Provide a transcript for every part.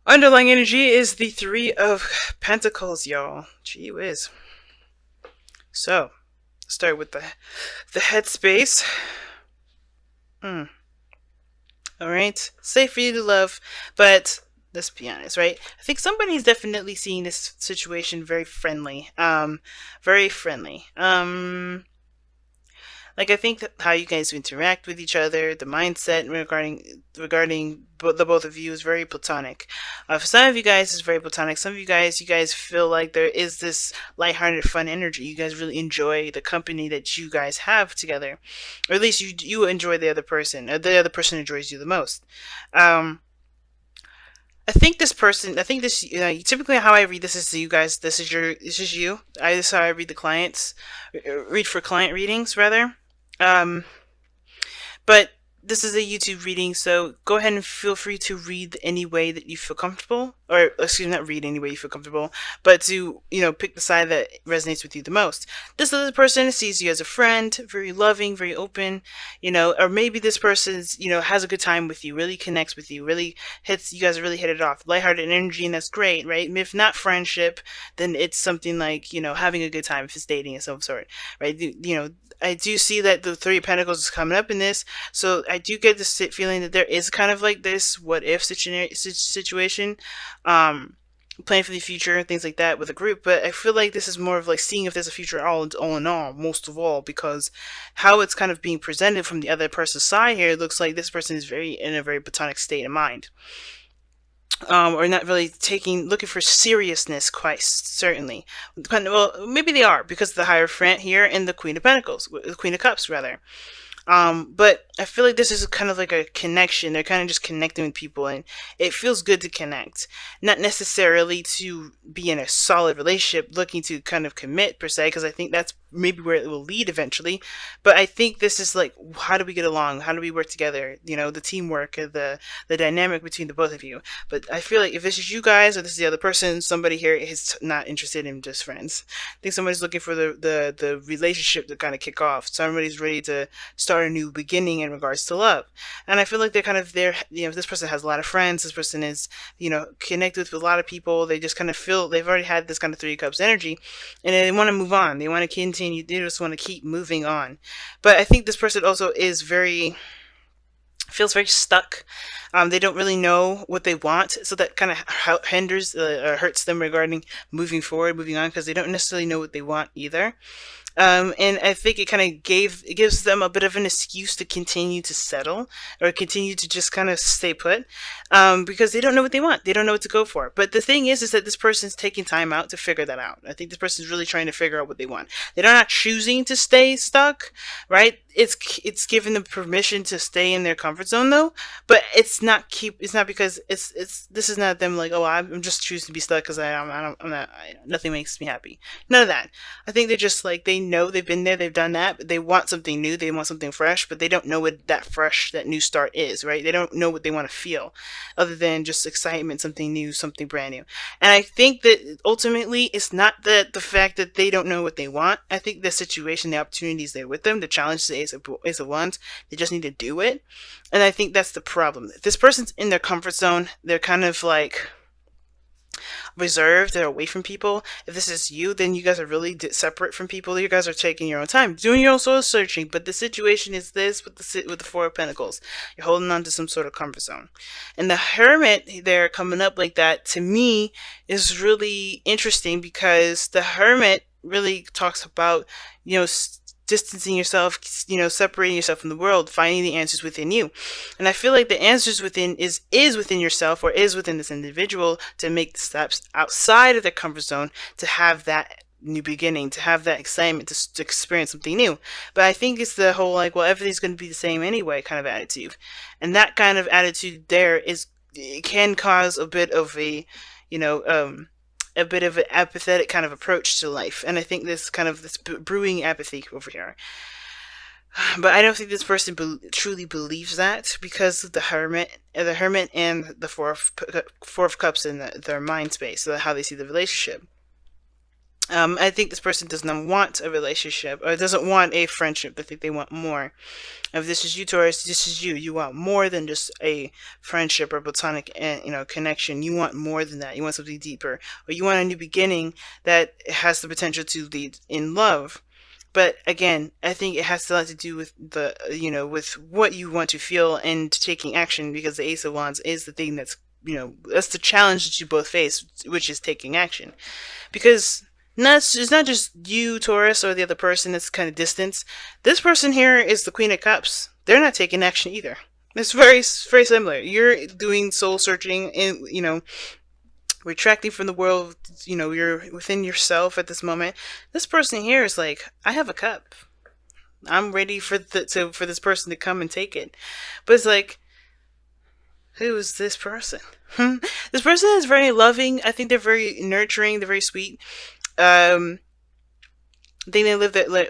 Underlying energy is the Three of Pentacles, y'all. Gee whiz. So, start with the headspace. All right, safe for you to love, but let's be honest, right? I think somebody's definitely seeing this situation very friendly. Very friendly. Like I think that how you guys interact with each other, the mindset regarding the both of you is very platonic. For some of you guys, it's very platonic. Some of you guys feel like there is this lighthearted, fun energy. You guys really enjoy the company that you guys have together, or at least you enjoy the other person, or the other person enjoys you the most. Um, I think this person. I think this. Typically, how I read this is you guys. This is your. This is you. This is how I read the clients. Read for client readings rather. Um, but this is a YouTube reading, so go ahead and feel free to read any way that you feel comfortable, or excuse me, not read any way you feel comfortable, but to pick the side that resonates with you the most. This other person sees you as a friend, very loving, very open, or maybe this person's has a good time with you, really connects with you, really hits you guys really hit it off, lighthearted energy, and that's great, right? If not friendship, then it's something like having a good time if it's dating of some sort, right? I do see that the Three of Pentacles is coming up in this, so I do get this feeling that there is kind of like this what if situation, um, planning for the future and things like that with a group. But I feel like this is more of like seeing if there's a future all in all, most of all, because how it's kind of being presented from the other person's side here, it looks like this person is very in a very platonic state of mind. Or not really looking for seriousness, quite certainly. Well, maybe they are because of the Hierophant here and the Queen of Pentacles, the Queen of Cups, rather. But I feel like this is kind of like a connection. They're kind of just connecting with people, and it feels good to connect. Not necessarily to be in a solid relationship, looking to kind of commit per se, because I think that's maybe where it will lead eventually. But I think this is like, how do we get along? How do we work together? The teamwork, the dynamic between the both of you. But I feel like if this is you guys or this is the other person, somebody here is not interested in just friends. I think somebody's looking for the relationship to kind of kick off. Somebody's ready to start a new beginning in regards to love. And I feel like they're kind of there, this person has a lot of friends, this person is, connected with a lot of people. They just kind of feel they've already had this kind of Three of Cups energy, and they want to move on. They want to continue, they just want to keep moving on. But I think this person also is very feels very stuck. They don't really know what they want, so that kind of hinders or hurts them regarding moving forward, moving on, because they don't necessarily know what they want either. And I think it gives them a bit of an excuse to continue to settle or continue to just kind of stay put, because they don't know what they want. They don't know what to go for. But the thing is that this person's taking time out to figure that out. I think this person's really trying to figure out what they want. They're not choosing to stay stuck, right? It's giving them permission to stay in their comfort zone though, but it's not because this is not them like, oh, I'm just choosing to be stuck because I'm not nothing makes me happy. None of that. I think they're just like, they know they've been there, they've done that, but they want something new, they want something fresh, but they don't know what that new start is, right? They don't know what they want to feel other than just excitement, something new, something brand new. And I think that ultimately it's not that the fact that they don't know what they want. I think the situation, the opportunities there with them, the challenge is a want. They just need to do it. And I think that's the problem. If this person's in their comfort zone, they're kind of like reserved, they're away from people. If this is you, then you guys are really separate from people. You guys are taking your own time, doing your own soul searching. But the situation is this with the Four of Pentacles. You're holding on to some sort of comfort zone, and the Hermit there coming up like that to me is really interesting because the Hermit really talks about distancing yourself, separating yourself from the world, finding the answers within you. And I feel like the answers within is within yourself, or is within this individual, to make the steps outside of their comfort zone, to have that new beginning, to have that excitement, to experience something new. But I think it's the whole like, well, everything's going to be the same anyway kind of attitude. And that kind of attitude there it can cause a bit of you know, um, a bit of an apathetic kind of approach to life. And I think this brewing apathy over here. But I don't think this person truly believes that, because of the Hermit and the Four of Cups in their mind space, so how they see the relationship. I think this person does not want a relationship or doesn't want a friendship. I think they want more. If this is you, Taurus, this is you. You want more than just a friendship or platonic, connection. You want more than that. You want something deeper, or you want a new beginning that has the potential to lead in love. But again, I think it has a lot to do with with what you want to feel and taking action, because the Ace of Wands is the thing that's the challenge that you both face, which is taking action. Because it's not just you, Taurus, or the other person that's kind of distance. This person here is the Queen of Cups. They're not taking action either. It's very similar. You're doing soul searching and, retracting from the world. You're within yourself at this moment. This person here is like, I have a cup. I'm ready for this person to come and take it. But it's like, who is this person? This person is very loving. I think they're very nurturing. They're very sweet. I think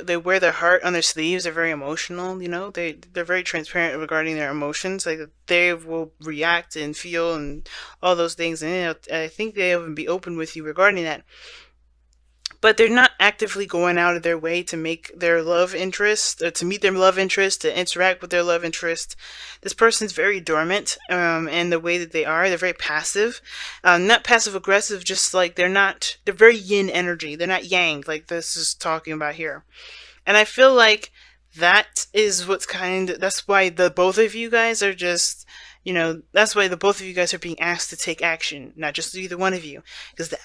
they wear their heart on their sleeves. They're very emotional. They're very transparent regarding their emotions. Like, they will react and feel and all those things. And I think they will be open with you regarding that. But they're not actively going out of their way to make their love interest, or to meet their love interest, to interact with their love interest. This person's very dormant, and the way that they're very passive. Not passive aggressive, just like they're very yin energy. They're not yang, like this is talking about here. And I feel like that's why the both of you guys are just, that's why the both of you guys are being asked to take action, not just either one of you, because the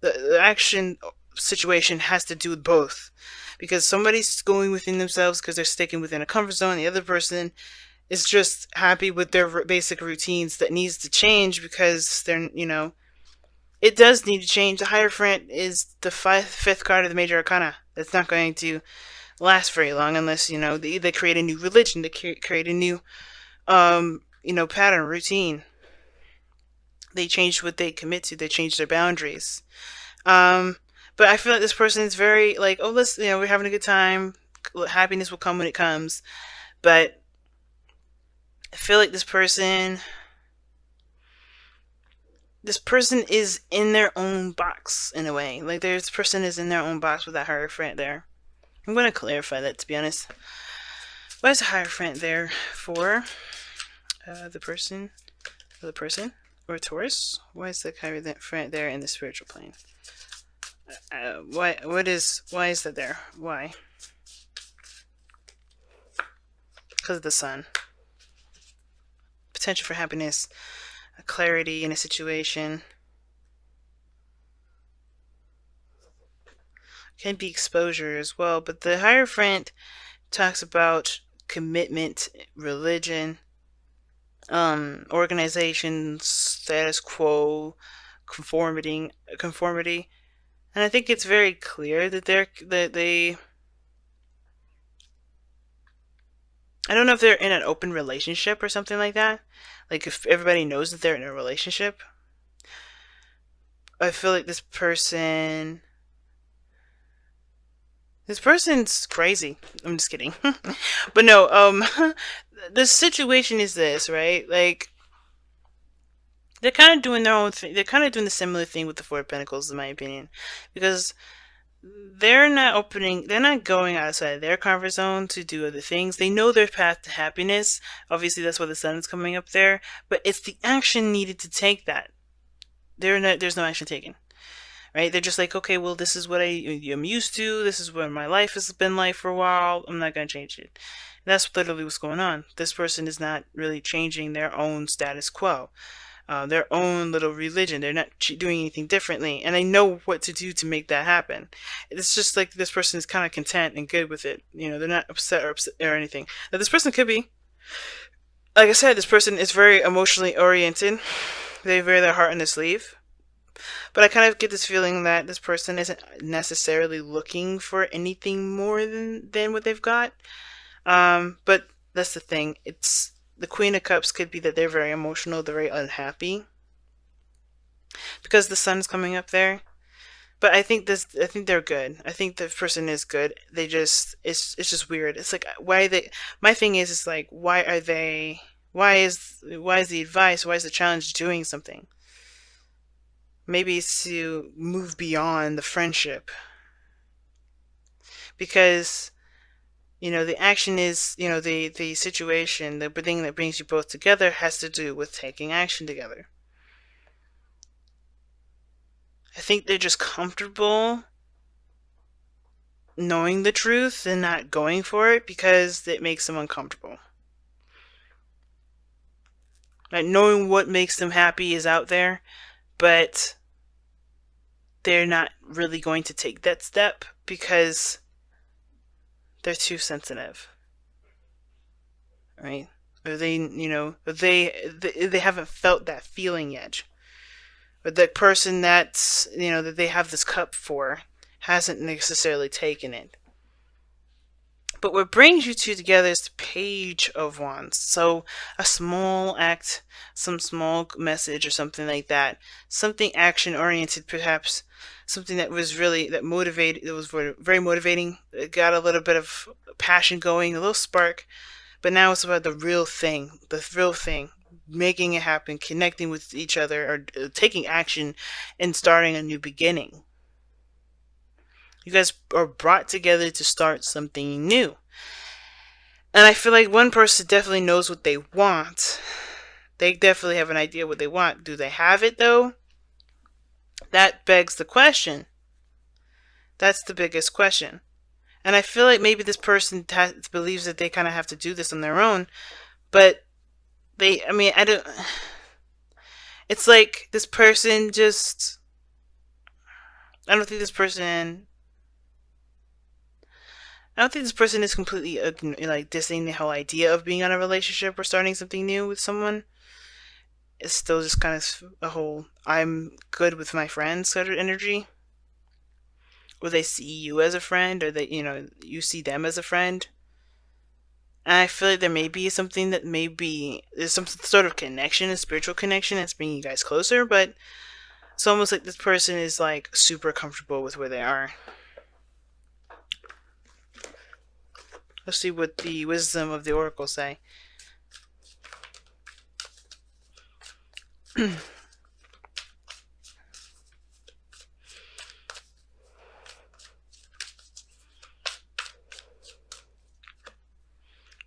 the action situation has to do with both, because somebody's going within themselves because they're sticking within a comfort zone. The other person is just happy with their basic routines that needs to change because it does need to change. The Hierophant is the fifth card of the major arcana. It's not going to last very long unless they create a new religion, they create a new pattern, routine. They change what they commit to. They change their boundaries. But I feel like this person is very like, oh, we're having a good time. Happiness will come when it comes. But I feel like this person is in their own box in a way. Like, this person is in their own box with that Hierophant there. I'm going to clarify that, to be honest. Why is the Hierophant there for the person or Taurus? Why is the Hierophant there in the spiritual plane? Why is that there? Why? Because of the sun. Potential for happiness, clarity in a situation. Can be exposure as well, but the Hierophant talks about commitment, religion, organization, status quo, conformity, and I think it's very clear that they. I don't know if they're in an open relationship or something like that. Like, if everybody knows that they're in a relationship. I feel like this person's crazy. I'm just kidding. But no, the situation is this, right? Like, they're kind of doing their own thing. They're kind of doing the similar thing with the Four of Pentacles, in my opinion. Because they're not going outside their comfort zone to do other things. They know their path to happiness. Obviously, that's why the sun is coming up there. But it's the action needed to take that. There's no action taken. Right? They're just like, okay, well, this is what I'm used to. This is what my life has been like for a while. I'm not going to change it. And that's literally what's going on. This person is not really changing their own status quo, their own little religion. They're not doing anything differently. And they know what to do to make that happen. It's just like this person is kind of content and good with it. They're not upset or anything. Now, this person could be, like I said, this person is very emotionally oriented. They wear their heart on their sleeve. But I kind of get this feeling that this person isn't necessarily looking for anything more than what they've got. But that's the thing. It's the Queen of Cups could be that they're very emotional, they're very unhappy because the sun's coming up there. But I think they're good. I think the person is good. It's just weird. It's like, why they? My thing is like, why are they? Why is the advice? Why is the challenge doing something? Maybe it's to move beyond the friendship, because the action is, the situation, the thing that brings you both together has to do with taking action together. I think they're just comfortable knowing the truth and not going for it because it makes them uncomfortable. Like, knowing what makes them happy is out there, but they're not really going to take that step because they're too sensitive, right? Or they haven't felt that feeling yet. Or the person that's, that they have this cup for hasn't necessarily taken it. But what brings you two together is the Page of Wands. So a small act, some small message or something like that. Something action oriented, perhaps. Something that was really, that motivated, it was very motivating. It got a little bit of passion going, a little spark. But now it's about the real thing, making it happen, connecting with each other, or taking action and starting a new beginning. You guys are brought together to start something new. And I feel like one person definitely knows what they want. They definitely have an idea what they want. Do they have it though? That begs the question. That's the biggest question. And I feel like maybe this person believes that they kind of have to do this on their own. But I don't. It's like this person just. I don't think this person. I don't think this person is completely like dissing the whole idea of being on a relationship or starting something new with someone. It's still just kind of a whole I'm good with my friends sort of energy. Or they see you as a friend, or you see them as a friend. And I feel like there may be something that there's some sort of connection, a spiritual connection that's bringing you guys closer, but it's almost like this person is like super comfortable with where they are. Let's see what the wisdom of the oracle say.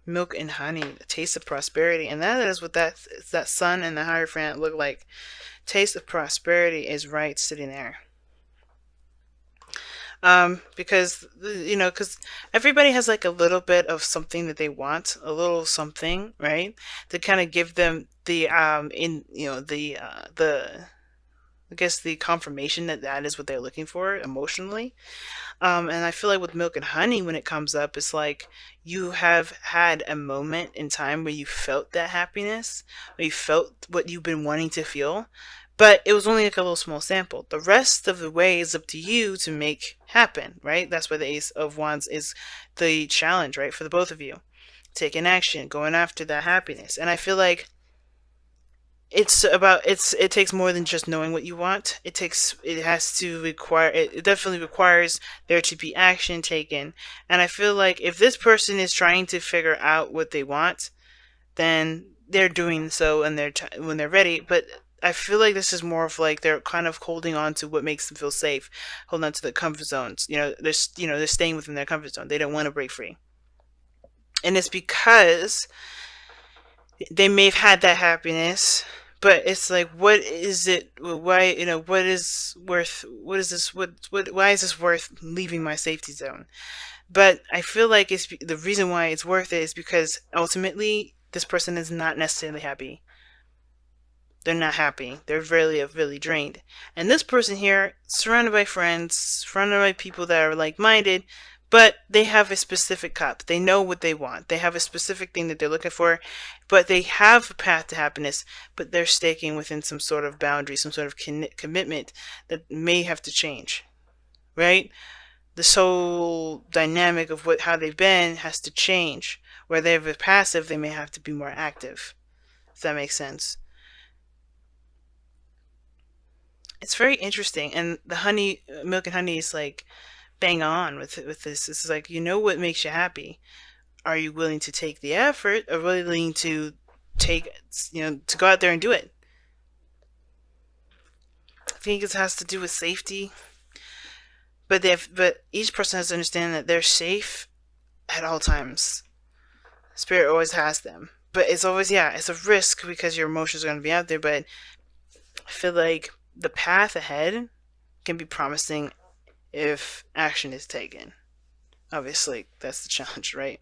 Milk and honey, the taste of prosperity, and that is what that sun and the Hierophant look like. Taste of prosperity is right sitting there. Because everybody has like a little bit of something that they want, a little something, right? To kind of give them the the I guess the confirmation that that is what they're looking for emotionally. And I feel like with milk and honey, when it comes up, it's like you have had a moment in time where you felt that happiness, where you felt what you've been wanting to feel, but it was only like a little small sample. The rest of the way is up to you to make happen, right? That's why the Ace of Wands is the challenge, right? For the both of you. Taking action, going after that happiness. And I feel like it takes more than just knowing what you want. It definitely requires there to be action taken. And I feel like if this person is trying to figure out what they want, then they're doing so, and when they're ready. But I feel like this is more of like they're kind of holding on to what makes them feel safe, holding on to the comfort zones. They're staying within their comfort zone. They don't want to break free. And it's because they may have had that happiness, but it's like, what is it? Why, what is worth? What is this? Why is this worth leaving my safety zone? But I feel like it's the reason why it's worth it is because ultimately this person is not necessarily happy. They're not happy. They're really drained. And this person here, surrounded by friends, surrounded by people that are like-minded, but they have a specific cup. They know what they want. They have a specific thing that they're looking for, but they have a path to happiness, but they're staking within some sort of boundary, some sort of commitment that may have to change, right? This whole dynamic of how they've been has to change. Where they're passive, they may have to be more active, if that makes sense. It's very interesting, and the milk and honey is like bang on with this. It's like, what makes you happy. Are you willing to take the effort, or willing to take, to go out there and do it? think it has to do with safety. But each person has to understand that they're safe at all times. Spirit always has them. But it's always, yeah, it's a risk because your emotions are going to be out there. But I feel like the path ahead can be promising if action is taken. Obviously, that's the challenge, right?